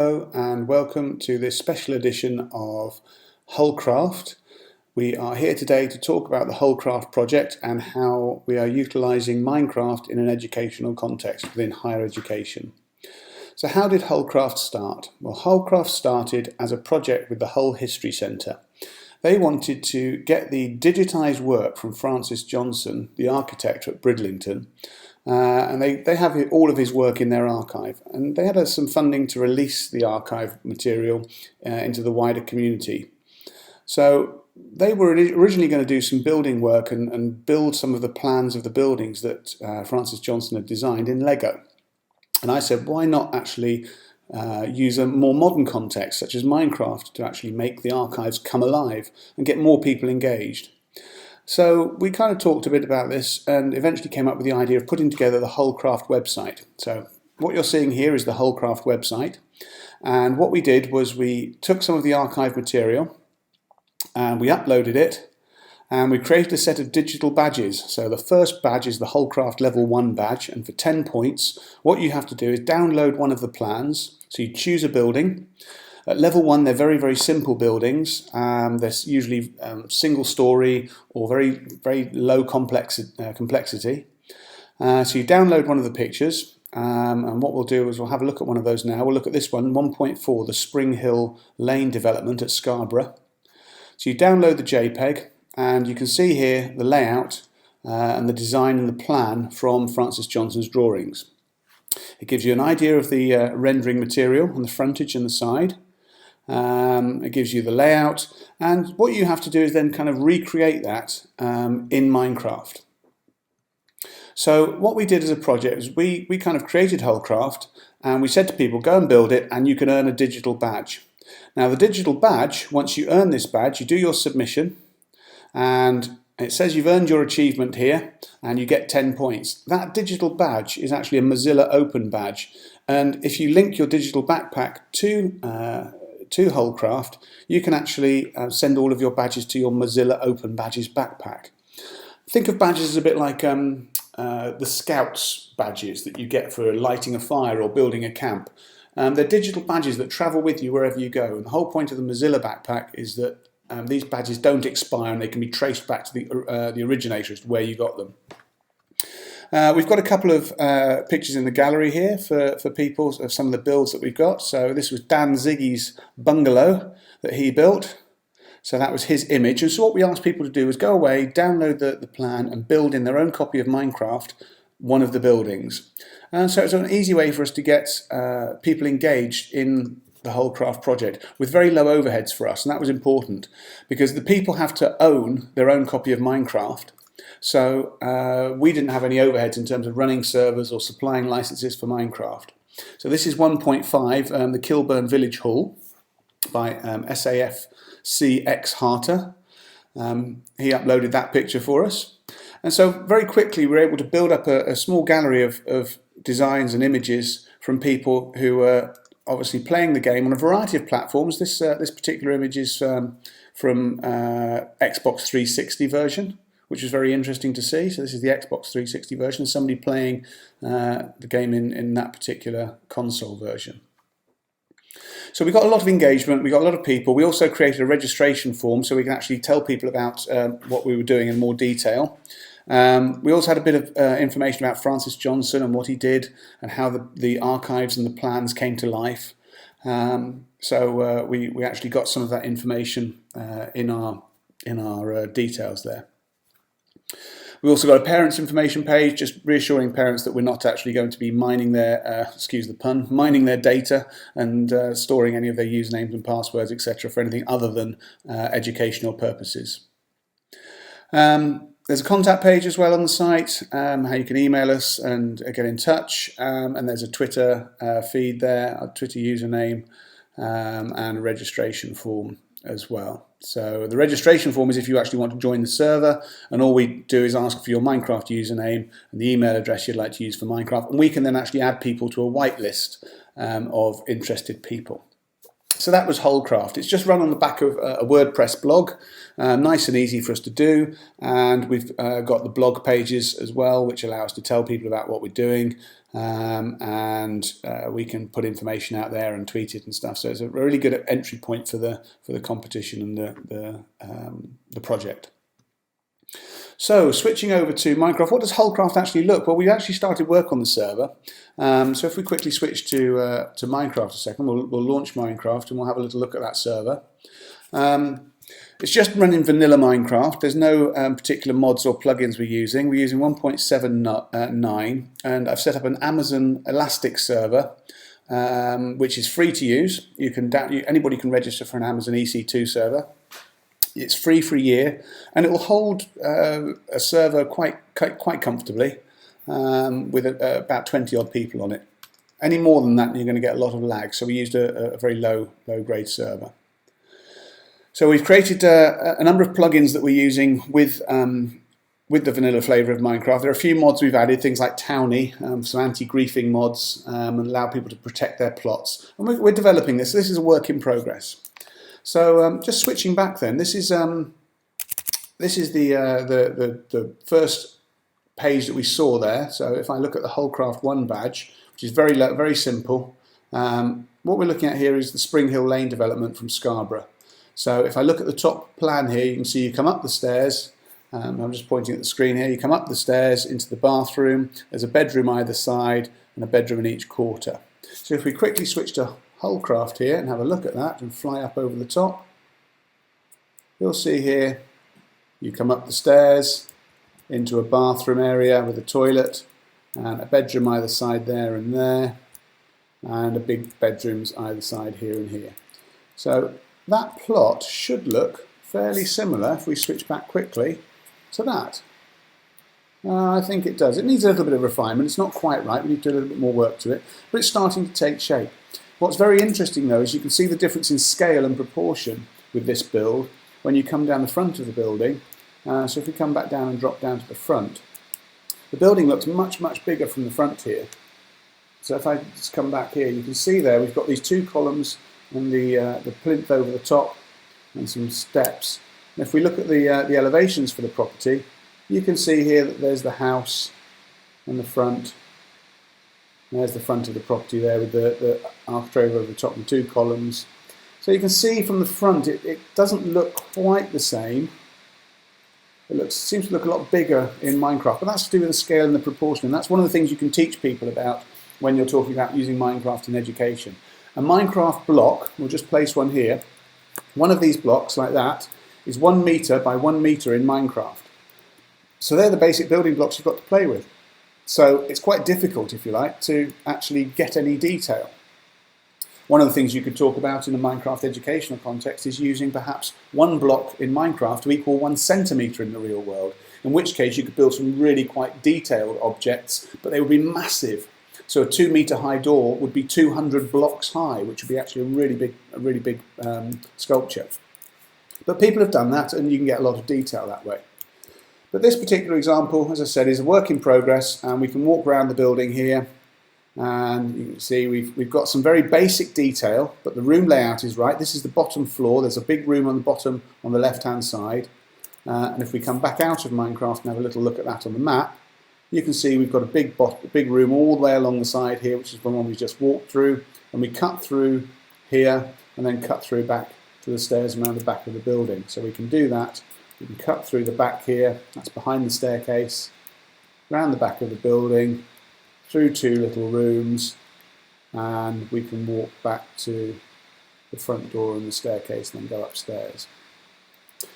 Hello and welcome to this special edition of Qcraft. We are here today to talk about the Qcraft project and how we are utilising Minecraft in an educational context within higher education. So how did Qcraft start? Well, Qcraft started as a project with the Hull History Centre. They wanted to get the digitised work from Francis Johnson, the architect at Bridlington, and they have all of his work in their archive, and they had some funding to release the archive material into the wider community. So they were originally going to do some building work and build some of the plans of the buildings that Francis Johnson had designed in Lego. And I said, why not actually use a more modern context such as Minecraft to actually make the archives come alive and get more people engaged. So we kind of talked a bit about this and eventually came up with the idea of putting together the Qcraft website. So what you're seeing here is the Qcraft website, and what we did was we took some of the archive material and we uploaded it, and we created a set of digital badges. So the first badge is the Qcraft Level 1 badge, and for 10 points what you have to do is download one of the plans. So you choose a building. At level 1 they're very, very simple buildings. They're usually single story or very low complexity. So you download one of the pictures, and what we'll do is we'll have a look at one of those now. We'll look at this one, 1.4, the Spring Hill Lane development at Scarborough. So you download the JPEG, and you can see here the layout and the design and the plan from Francis Johnson's drawings. It gives you an idea of the rendering material on the frontage and the side. It gives you the layout, and what you have to do is then kind of recreate that in Minecraft. So what we did as a project is we kind of created Qcraft, and we said to people, go and build it and you can earn a digital badge. Now the digital badge, once you earn this badge, you do your submission and it says you've earned your achievement here and you get 10 points. That digital badge is actually a Mozilla Open badge, and if you link your digital backpack to Qcraft, you can actually send all of your badges to your Mozilla Open Badges backpack. Think of badges as a bit like the Scouts badges that you get for lighting a fire or building a camp. They're digital badges that travel with you wherever you go, and the whole point of the Mozilla backpack is that these badges don't expire and they can be traced back to the originator as to where you got them. We've got a couple of pictures in the gallery here for people of some of the builds that we've got. So this was Dan Ziggy's bungalow that he built. So that was his image. And so what we asked people to do was go away, download the plan and build in their own copy of Minecraft one of the buildings. And so it's an easy way for us to get people engaged in the Qcraft project with very low overheads for us. And that was important because the people have to own their own copy of Minecraft. So we didn't have any overheads in terms of running servers or supplying licenses for Minecraft. So this is 1.5, the Kilburn Village Hall by SAFC X Harter. He uploaded that picture for us. And so very quickly we were able to build up a small gallery of designs and images from people who were obviously playing the game on a variety of platforms. This particular image is from Xbox 360 version, which was very interesting to see. So this is the Xbox 360 version, somebody playing the game in that particular console version. So we got a lot of engagement, we got a lot of people. We also created a registration form so we can actually tell people about what we were doing in more detail. We also had a bit of information about Francis Johnson and what he did and how the archives and the plans came to life. So we actually got some of that information in our details there. We also got a parents information page, just reassuring parents that we're not actually going to be mining their, excuse the pun, mining their data and storing any of their usernames and passwords, etc. for anything other than educational purposes. There's a contact page as well on the site, how you can email us and get in touch, and there's a Twitter feed there, a Twitter username, and a registration form as well. So the registration form is if you actually want to join the server, and all we do is ask for your Minecraft username and the email address you'd like to use for Minecraft, and we can then actually add people to a whitelist of interested people. So that was Qcraft. It's just run on the back of a WordPress blog, nice and easy for us to do, and we've got the blog pages as well, which allow us to tell people about what we're doing, and we can put information out there and tweet it and stuff. So it's a really good entry point for the competition and the project. So switching over to Minecraft, what does Qcraft actually look? Well, we've actually started work on the server. So if we quickly switch to Minecraft a second, we'll launch Minecraft and we'll have a little look at that server. It's just running vanilla Minecraft. There's no particular mods or plugins we're using. We're using 1.79, and I've set up an Amazon Elastic server, which is free to use. Anybody can register for an Amazon EC2 server. It's free for a year, and it will hold a server quite comfortably with about 20 odd people on it. Any more than that, you're going to get a lot of lag. So we used a very low grade server. So we've created a number of plugins that we're using with the vanilla flavour of Minecraft. There are a few mods we've added, things like Townie, some anti-griefing mods, and allow people to protect their plots. And we're developing this. This is a work in progress. So just switching back then, this is the first page that we saw there. So if I look at the Qcraft 1 badge, which is very simple, what we're looking at here is the Spring Hill Lane development from Scarborough. So if I look at the top plan here, you can see you come up the stairs. I'm just pointing at the screen here. You come up the stairs into the bathroom. There's a bedroom either side and a bedroom in each quarter. So if we quickly switch to Qcraft here and have a look at that and fly up over the top, you'll see here you come up the stairs into a bathroom area with a toilet and a bedroom either side there and there, and a big bedrooms either side here and here. So that plot should look fairly similar if we switch back quickly to that. I think it does. It needs a little bit of refinement. It's not quite right. We need to do a little bit more work to it, but it's starting to take shape. What's very interesting though is you can see the difference in scale and proportion with this build when you come down the front of the building. So if we come back down and drop down to the front, the building looks much bigger from the front here. So if I just come back here, you can see there we've got these two columns and the plinth over the top and some steps. And if we look at the elevations for the property, you can see here that there's the house and the front. There's the front of the property there with the architrave over the top and two columns. So you can see from the front it doesn't look quite the same. It seems to look a lot bigger in Minecraft, but that's to do with the scale and the proportion. And that's one of the things you can teach people about when you're talking about using Minecraft in education. A Minecraft block, we'll just place one here. One of these blocks like that is 1 meter by 1 meter in Minecraft. So they're the basic building blocks you've got to play with. So it's quite difficult, if you like, to actually get any detail. One of the things you could talk about in a Minecraft educational context is using perhaps one block in Minecraft to equal 1 centimetre in the real world, in which case you could build some really quite detailed objects, but they would be massive. So a 2 metre high door would be 200 blocks high, which would be actually a really big sculpture. But people have done that, and you can get a lot of detail that way. But this particular example, as I said, is a work in progress, and we can walk around the building here, and you can see we've got some very basic detail, but the room layout is right. This is the bottom floor. There's a big room on the bottom on the left-hand side, and if we come back out of Minecraft and have a little look at that on the map, you can see we've got a big room all the way along the side here, which is the one we just walked through, and we cut through here and then cut through back to the stairs around the back of the building. So we can do that. We can cut through the back here, that's behind the staircase, around the back of the building, through 2 little rooms, and we can walk back to the front door and the staircase and then go upstairs.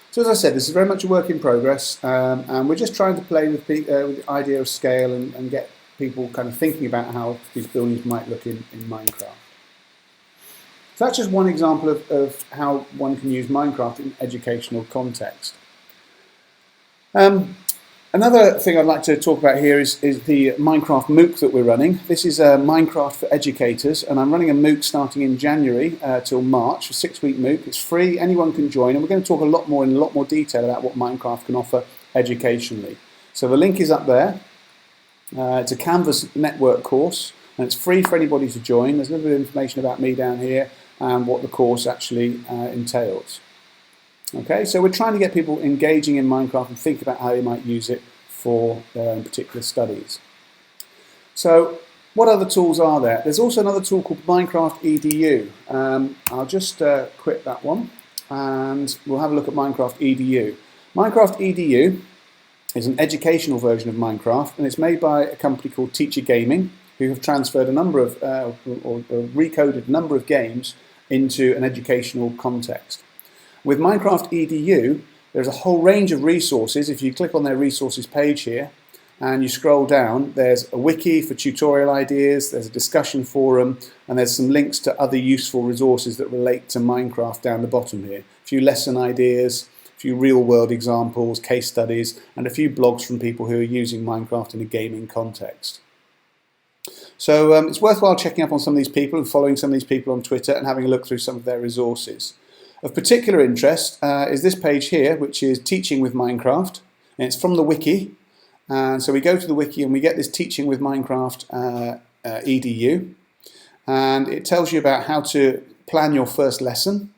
So as I said, this is very much a work in progress, and we're just trying to play with the idea of scale and get people kind of thinking about how these buildings might look in Minecraft. So that's just one example of how one can use Minecraft in educational context. Another thing I'd like to talk about here is the Minecraft MOOC that we're running. This is Minecraft for Educators, and I'm running a MOOC starting in January till March, a 6-week MOOC. It's free, anyone can join, and we're going to talk in a lot more detail about what Minecraft can offer educationally. So the link is up there. It's a Canvas network course, and it's free for anybody to join. There's a little bit of information about me down here, and what the course actually entails. Okay, so we're trying to get people engaging in Minecraft and think about how they might use it for their own particular studies. So what other tools are there? There's also another tool called Minecraft EDU. I'll just quit that one and we'll have a look at Minecraft EDU. Minecraft EDU is an educational version of Minecraft, and it's made by a company called Teacher Gaming, who have transferred a number of, or recoded a number of games into an educational context. With Minecraft EDU, there's a whole range of resources. If you click on their resources page here and you scroll down, there's a wiki for tutorial ideas, there's a discussion forum, and there's some links to other useful resources that relate to Minecraft down the bottom here. A few lesson ideas, a few real-world examples, case studies, and a few blogs from people who are using Minecraft in a gaming context. So it's worthwhile checking up on some of these people and following some of these people on Twitter and having a look through some of their resources. Of particular interest is this page here, which is Teaching with Minecraft, and it's from the wiki. And so we go to the wiki and we get this Teaching with Minecraft EDU, and it tells you about how to plan your first lesson.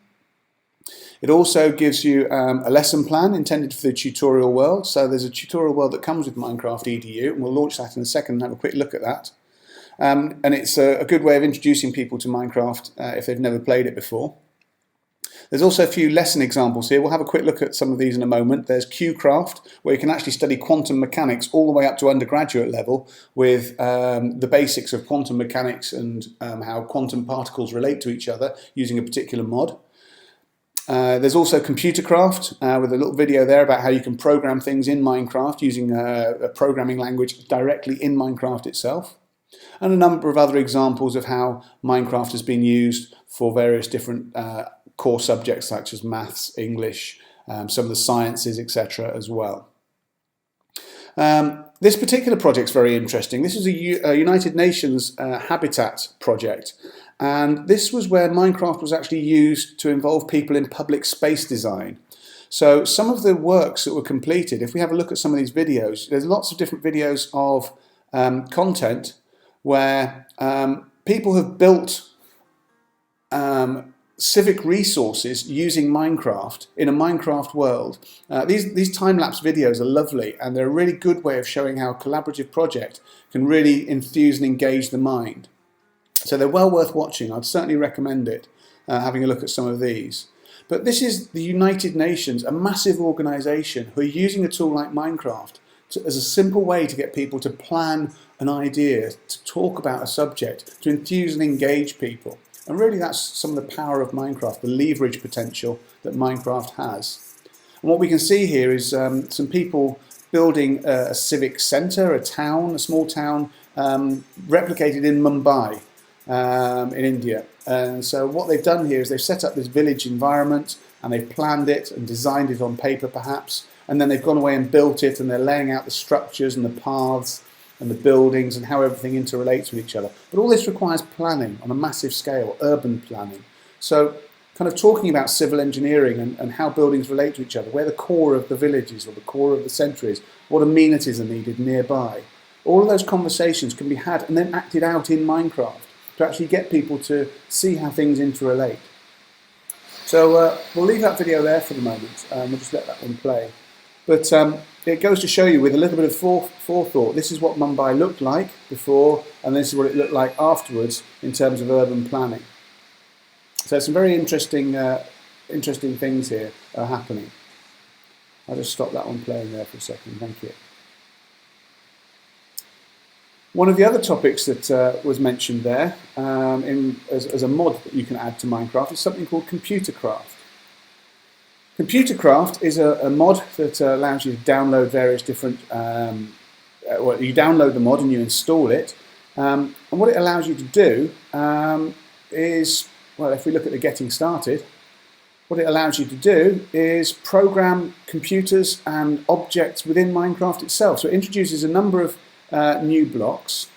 It also gives you a lesson plan intended for the tutorial world. So there's a tutorial world that comes with Minecraft EDU, and we'll launch that in a second and have a quick look at that. And it's a good way of introducing people to Minecraft if they've never played it before. There's also a few lesson examples here. We'll have a quick look at some of these in a moment. There's Qcraft, where you can actually study quantum mechanics all the way up to undergraduate level with the basics of quantum mechanics and how quantum particles relate to each other using a particular mod. There's also Computercraft with a little video there about how you can program things in Minecraft using a programming language directly in Minecraft itself. And a number of other examples of how Minecraft has been used for various different core subjects such as maths, English, some of the sciences, etc. as well. This particular project is very interesting. This is a United Nations habitat project, and this was where Minecraft was actually used to involve people in public space design. So some of the works that were completed, if we have a look at some of these videos, there's lots of different videos of content where people have built civic resources using Minecraft in a Minecraft world. These time-lapse videos are lovely, and they're a really good way of showing how a collaborative project can really enthuse and engage the mind. So they're well worth watching. I'd certainly recommend it, having a look at some of these. But this is the United Nations, a massive organisation who are using a tool like Minecraft as a simple way to get people to plan an idea, to talk about a subject, to enthuse and engage people. And really that's some of the power of Minecraft, the leverage potential that Minecraft has. And what we can see here is some people building a civic centre, a town, a small town, replicated in Mumbai in India. And so what they've done here is they've set up this village environment, and they've planned it and designed it on paper perhaps, and then they've gone away and built it, and they're laying out the structures and the paths and the buildings and how everything interrelates with each other. But all this requires planning on a massive scale, urban planning. So kind of talking about civil engineering and how buildings relate to each other, where the core of the village is or the core of the centre is, what amenities are needed nearby. All of those conversations can be had and then acted out in Minecraft to actually get people to see how things interrelate. So we'll leave that video there for the moment. We'll just let that one play. But it goes to show you with a little bit of forethought, this is what Mumbai looked like before, and this is what it looked like afterwards in terms of urban planning. So some very interesting things here are happening. I'll just stop that one playing there for a second, thank you. One of the other topics that was mentioned there as a mod that you can add to Minecraft is something called Computercraft. Computercraft is a mod that allows you to download various different, well, you download the mod and you install it, and what it allows you to do is, well, if we look at the getting started, what it allows you to do is program computers and objects within Minecraft itself. So it introduces a number of new blocks,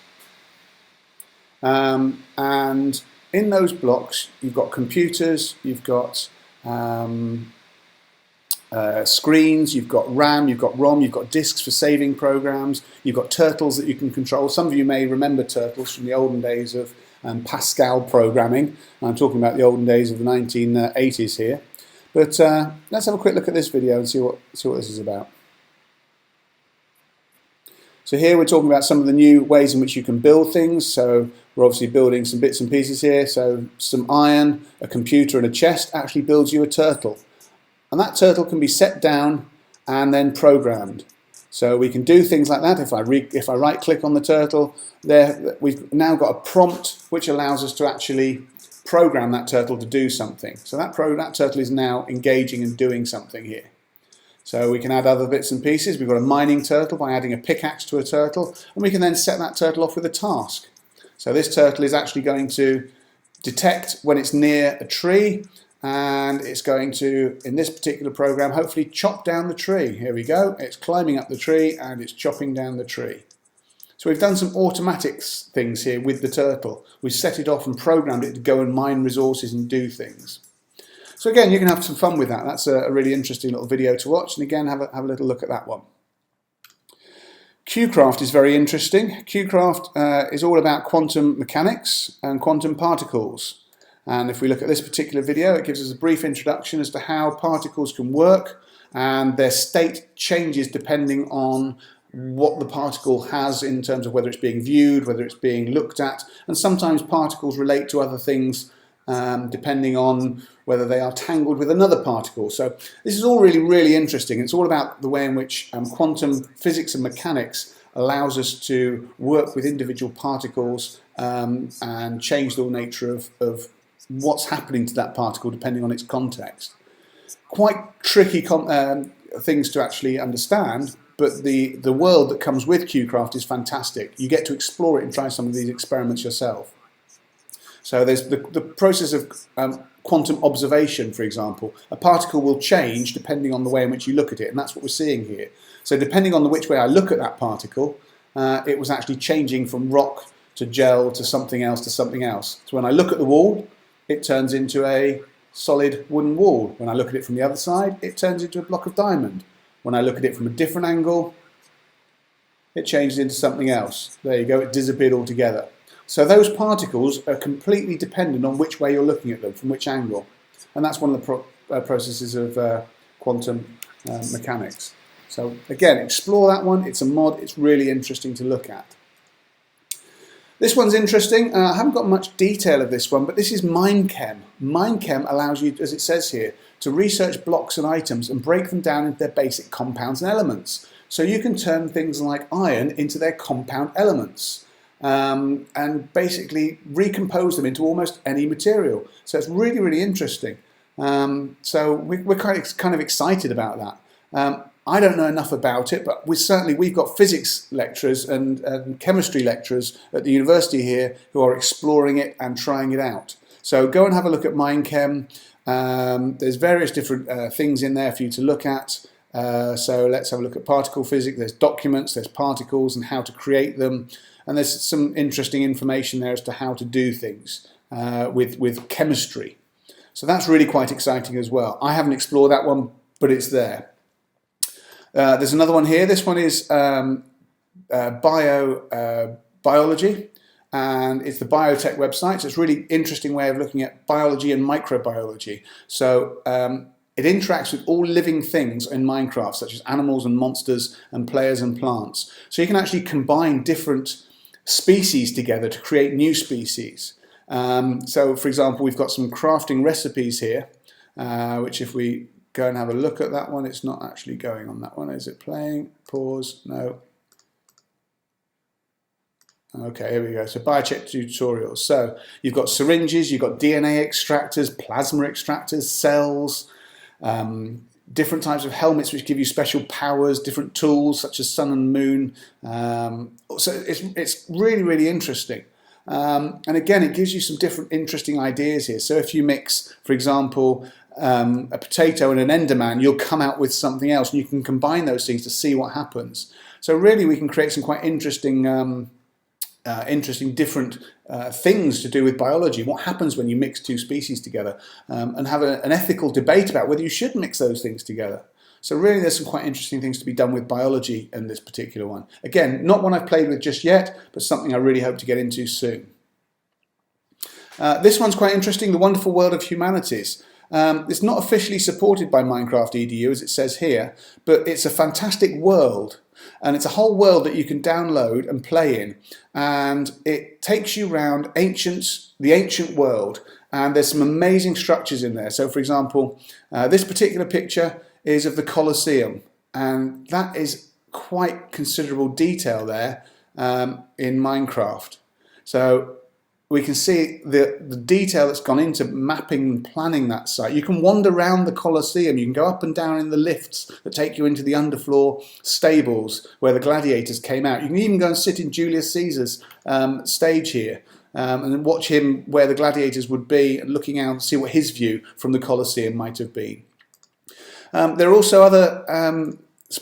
and in those blocks you've got computers, you've got screens, you've got RAM, you've got ROM, you've got disks for saving programs, you've got turtles that you can control. Some of you may remember turtles from the olden days of and Pascal programming. I'm talking about the olden days of the 1980s here. But let's have a quick look at this video and see what this is about. So here we're talking about some of the new ways in which you can build things. So we're obviously building some bits and pieces here. So some iron, a computer and a chest actually builds you a turtle. And that turtle can be set down and then programmed. So we can do things like that. If I right click on the turtle, there we've now got a prompt which allows us to actually program that turtle to do something. So that turtle is now engaging and doing something here. So we can add other bits and pieces. We've got a mining turtle by adding a pickaxe to a turtle, and we can then set that turtle off with a task. So this turtle is actually going to detect when it's near a tree, and it's going to, in this particular program, hopefully chop down the tree. Here we go. It's climbing up the tree and it's chopping down the tree. So we've done some automatic things here with the turtle. We've set it off and programmed it to go and mine resources and do things. So again, you can have some fun with that. That's a really interesting little video to watch. And again, have a little look at that one. Qcraft is very interesting. Qcraft is all about quantum mechanics and quantum particles. And if we look at this particular video, it gives us a brief introduction as to how particles can work, and their state changes depending on what the particle has in terms of whether it's being viewed, whether it's being looked at, and sometimes particles relate to other things depending on whether they are tangled with another particle. So this is all really interesting. It's all about the way in which quantum physics and mechanics allows us to work with individual particles and change the nature of what's happening to that particle depending on its context. Quite tricky things to actually understand, but the world that comes with Qcraft is fantastic. You get to explore it and try some of these experiments yourself. So there's the process of quantum observation, for example. A particle will change depending on the way in which you look at it, and that's what we're seeing here. So depending on which way I look at that particle, it was actually changing from rock to gel to something else to something else. So when I look at the wall, it turns into a solid wooden wall. When I look at it from the other side, it turns into a block of diamond. When I look at it from a different angle, it changes into something else. There you go, it disappeared altogether. So those particles are completely dependent on which way you're looking at them, from which angle. And that's one of the processes of quantum mechanics. So again, explore that one. It's a mod. It's really interesting to look at. This one's interesting. I haven't got much detail of this one, but this is MineChem. MineChem allows you, as it says here, to research blocks and items and break them down into their basic compounds and elements. So you can turn things like iron into their compound elements. And basically recompose them into almost any material. So it's really interesting. So we're kind of excited about that. I don't know enough about it, but we've got physics lecturers and chemistry lecturers at the university here who are exploring it and trying it out. So go and have a look at MineChem. There's various different things in there for you to look at. So let's have a look at particle physics. There's documents, there's particles and how to create them. And there's some interesting information there as to how to do things with chemistry. So that's really quite exciting as well. I haven't explored that one, but it's there. There's another one here. This one is biology, and it's the biotech website. So it's a really interesting way of looking at biology and microbiology. So it interacts with all living things in Minecraft, such as animals and monsters and players and plants. So you can actually combine different species together to create new species. So for example, we've got some crafting recipes here, which if we go and have a look at that one, it's not actually going on that one. Is it playing? Pause. No. Okay, here we go. So biocheck tutorials. So you've got syringes, you've got DNA extractors, plasma extractors, cells, different types of helmets which give you special powers, different tools such as sun and moon. So it's really interesting. And again, it gives you some different interesting ideas here. So if you mix, for example, a potato and an enderman, you'll come out with something else, and you can combine those things to see what happens. So really we can create some quite interesting different things to do with biology. What happens when you mix two species together, and have an ethical debate about whether you should mix those things together. So really there's some quite interesting things to be done with biology in this particular one. Again, not one I've played with just yet, but something I really hope to get into soon. This one's quite interesting, The Wonderful World of Humanities. It's not officially supported by Minecraft EDU, as it says here, but it's a fantastic world. And it's a whole world that you can download and play in. And it takes you around the ancient world. And there's some amazing structures in there. So, for example, this particular picture is of the Colosseum. And that is quite considerable detail there in Minecraft. So we can see the detail that's gone into mapping and planning that site. You can wander around the Colosseum. You can go up and down in the lifts that take you into the underfloor stables where the gladiators came out. You can even go and sit in Julius Caesar's stage here and then watch him where the gladiators would be, and looking out and see what his view from the Colosseum might have been. There are also other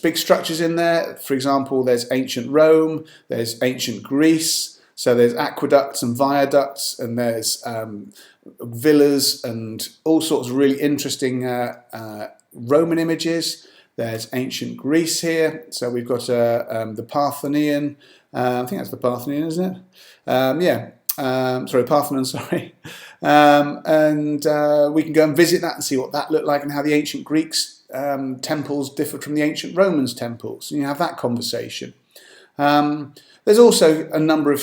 big structures in there. For example, there's ancient Rome, there's ancient Greece. So there's aqueducts and viaducts, and there's villas and all sorts of really interesting Roman images. There's ancient Greece here. So we've got the Parthenon. I think that's the Parthenon, isn't it? Sorry, Parthenon, sorry. And we can go and visit that and see what that looked like and how the ancient Greeks' temples differed from the ancient Romans' temples. And you have that conversation. There's also a number of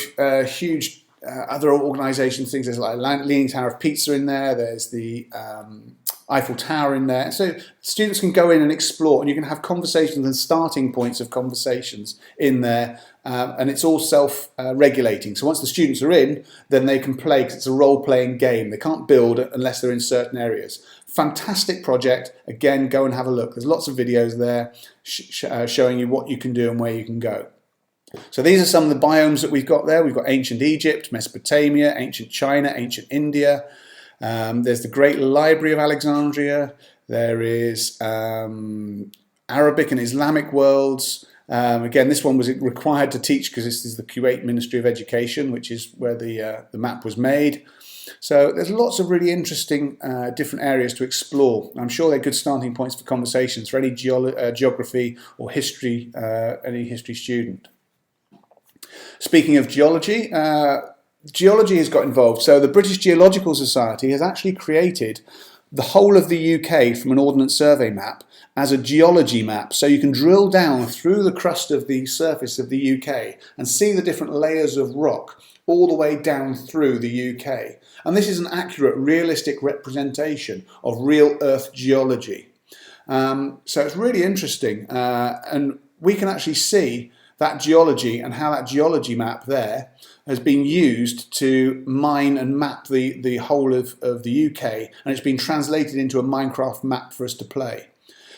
huge other organisations, things. There's like Leaning Tower of Pisa in there. There's the Eiffel Tower in there. So students can go in and explore, and you can have conversations and starting points of conversations in there. And it's all self-regulating. So once the students are in, then they can play, because it's a role-playing game. They can't build unless they're in certain areas. Fantastic project. Again, go and have a look. There's lots of videos there showing you what you can do and where you can go. So these are some of the biomes that we've got there. We've got ancient Egypt, Mesopotamia, ancient China, ancient India. There's the Great Library of Alexandria. There is Arabic and Islamic worlds. Again, this one was required to teach because this is the Kuwait Ministry of Education, which is where the map was made. So there's lots of really interesting different areas to explore. I'm sure they're good starting points for conversations for any geography or history, any history student. Speaking of geology, geology has got involved. So the British Geological Society has actually created the whole of the UK from an Ordnance Survey map as a geology map. So you can drill down through the crust of the surface of the UK and see the different layers of rock all the way down through the UK. And this is an accurate, realistic representation of real Earth geology. So it's really interesting. And we can actually see that geology and how that geology map there has been used to mine and map the whole of the UK, and it's been translated into a Minecraft map for us to play.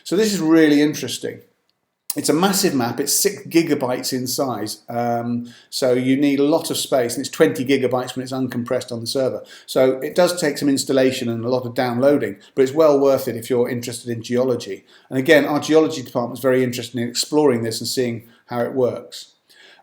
So this is really interesting. It's a massive map. It's 6 gigabytes in size, so you need a lot of space, and it's 20 gigabytes when it's uncompressed on the server. So it does take some installation and a lot of downloading, but it's well worth it if you're interested in geology. And again, our geology department is very interested in exploring this and seeing how it works.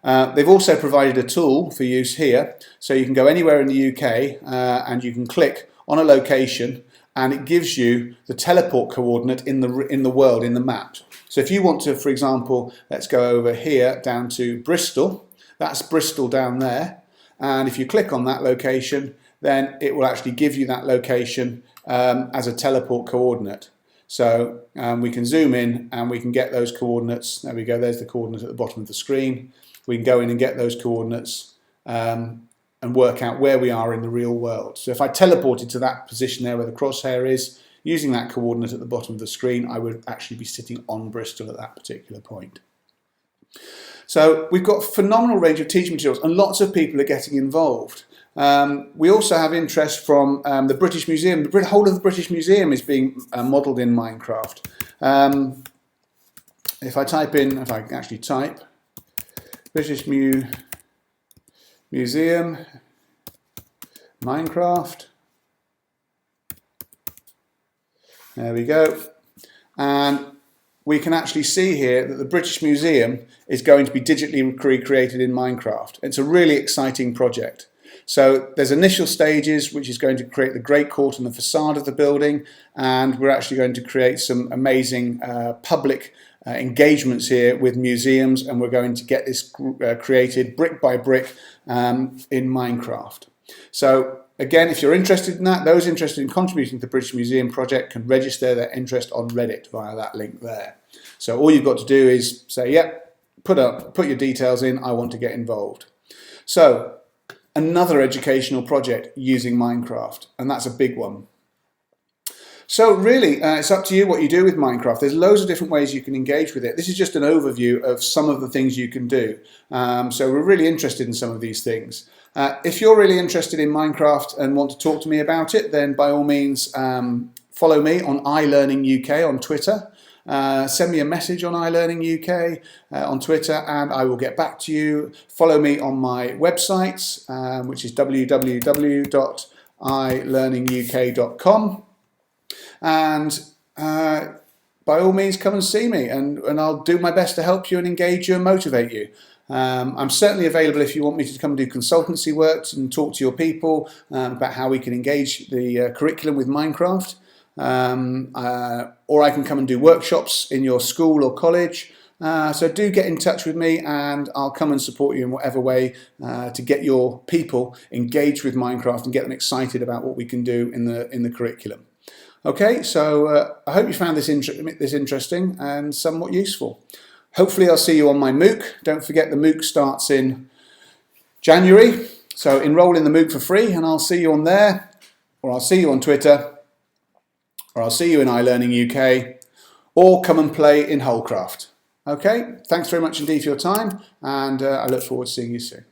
They've also provided a tool for use here, so you can go anywhere in the UK and you can click on a location, and it gives you the teleport coordinate in the world, in the map. So if you want to, for example, let's go over here down to Bristol. That's Bristol down there. And if you click on that location, then it will actually give you that location as a teleport coordinate. So we can zoom in and we can get those coordinates. There we go, there's the coordinate at the bottom of the screen. We can go in and get those coordinates and work out where we are in the real world. So if I teleported to that position there where the crosshair is, using that coordinate at the bottom of the screen, I would actually be sitting on Bristol at that particular point. So we've got a phenomenal range of teaching materials, and lots of people are getting involved. We also have interest from the British Museum. The whole of the British Museum is being modelled in Minecraft. If I can actually type British Museum Minecraft. There we go. And we can actually see here that the British Museum is going to be digitally recreated in Minecraft. It's a really exciting project. So there's initial stages, which is going to create the Great Court and the facade of the building, and we're actually going to create some amazing public engagements here with museums, and we're going to get this created brick by brick in Minecraft. So again, if you're interested in that, those interested in contributing to the British Museum project can register their interest on Reddit via that link there. So all you've got to do is say, yep, put your details in, I want to get involved. So another educational project using Minecraft, and that's a big one. So really, it's up to you what you do with Minecraft. There's loads of different ways you can engage with it. This is just an overview of some of the things you can do. So we're really interested in some of these things. If you're really interested in Minecraft and want to talk to me about it, then by all means follow me on iLearning UK on Twitter. Send me a message on iLearning UK on Twitter and I will get back to you. Follow me on my website, which is www.ilearninguk.com. And by all means come and see me and I'll do my best to help you and engage you and motivate you. I'm certainly available if you want me to come and do consultancy work and talk to your people about how we can engage the curriculum with Minecraft. Or I can come and do workshops in your school or college. So do get in touch with me and I'll come and support you in whatever way to get your people engaged with Minecraft and get them excited about what we can do in the curriculum. Okay, so I hope you found this interesting and somewhat useful. Hopefully I'll see you on my MOOC. Don't forget the MOOC starts in January. So enroll in the MOOC for free and I'll see you on there, or I'll see you on Twitter, or I'll see you in iLearning UK, or come and play in Qcraft. Okay, thanks very much indeed for your time and I look forward to seeing you soon.